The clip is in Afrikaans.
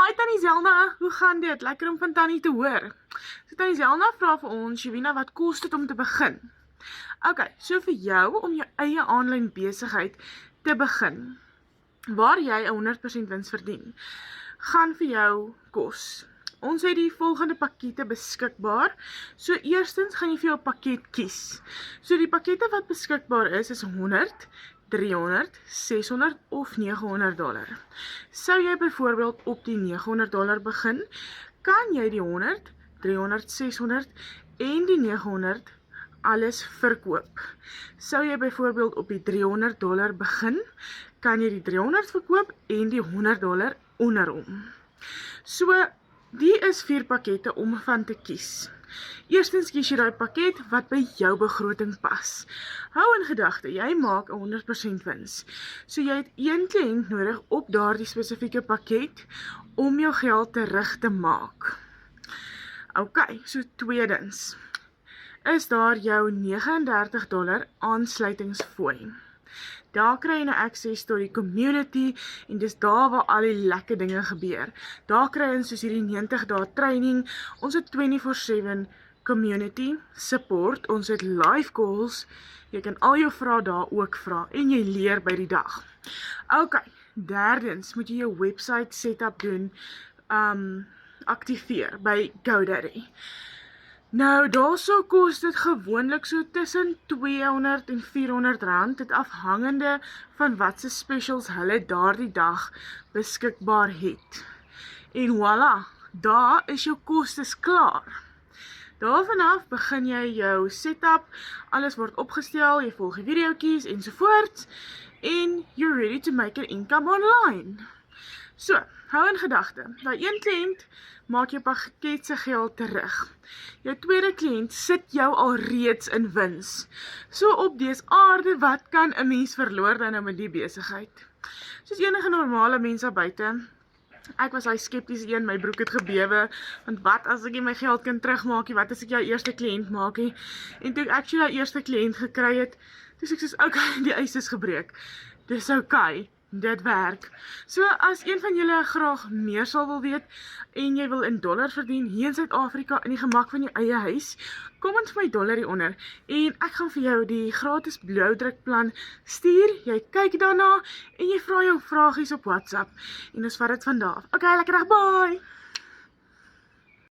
Hi Tannie Zelna, hoe gaan dit? Lekker om van Tannie te hoor. So Tannie Zelna vra vir ons, Shavina, wat kos dit om te begin? Okay, so vir jou om jou eie aanlyn besigheid te begin, waar jy 100% wins verdien, gaan vir jou kos. Ons het die volgende pakkette beskikbaar. So eerstens gaan jy vir jou pakket kies. So die pakkette wat beskikbaar is 100, 300, 600 of $900. Sou jy byvoorbeeld op die $900 begin, kan jy die 100, 300, 600 en die 900 alles verkoop. Sou jy byvoorbeeld op die $300 begin, kan jy die 300 verkoop en die $100 onderom. So, die is 4 pakkette om van te kies. Eerstens kies jy die pakket wat by jou begroting pas. Hou in gedagte, jy maak 100% wins. So jy het 1 kliënt nodig op daardie spesifieke pakket om jou geld terug te maak. Ok, so tweedens is daar jou $39 aansluitingsfooi. Daar kry jy nou access tot die community en dis daar waar al die lekker dinge gebeur. Daar kry jy soos hierdie 90 dae training, ons het 24/7 community support, ons het live calls, jy kan al jou vrae daar ook vra en jy leer by die dag. Ok, derdens moet jy jou website setup doen, aktiveer by GoDaddy. Nou, daarso kos dit gewoonlik so tussen 200 en 400 rand, dit afhangende van wat se specials hulle daardie dag beskikbaar het. En voilà, daar is jou kostes klaar. Daarvanaf begin jy jou setup, alles word opgestel, jy volg die videoetjies ensovoorts, en you're ready to make an income online. So, hou in gedagte, daai een kliënt maak jou pakket se geld terug. Jou tweede kliënt sit jou al reeds in wins. So op dese aarde, wat kan 'n mens verloor dan nou met die besigheid? Soos enige normale mense buite, ek was hy skepties een, my broek het gebewe, want wat as ek nie my geld kan terugmaak, wat as ek jou eerste kliënt maak, en toe ek actually jou eerste kliënt gekry het, toe ek soos, okay, die ys is gebreek, dis okay, dit werk. So as een van julle graag meer sal wil weet, en jy wil in dollar verdien, hier in Suid-Afrika, in die gemak van jou eie huis, kom ons vir my dollar hieronder, en ek gaan vir jou die gratis blauwdrukplan stuur, jy kyk daarna, en jy vra jou vragies op WhatsApp, en ons vat dit vandaag. Okay, lekker dag, bye!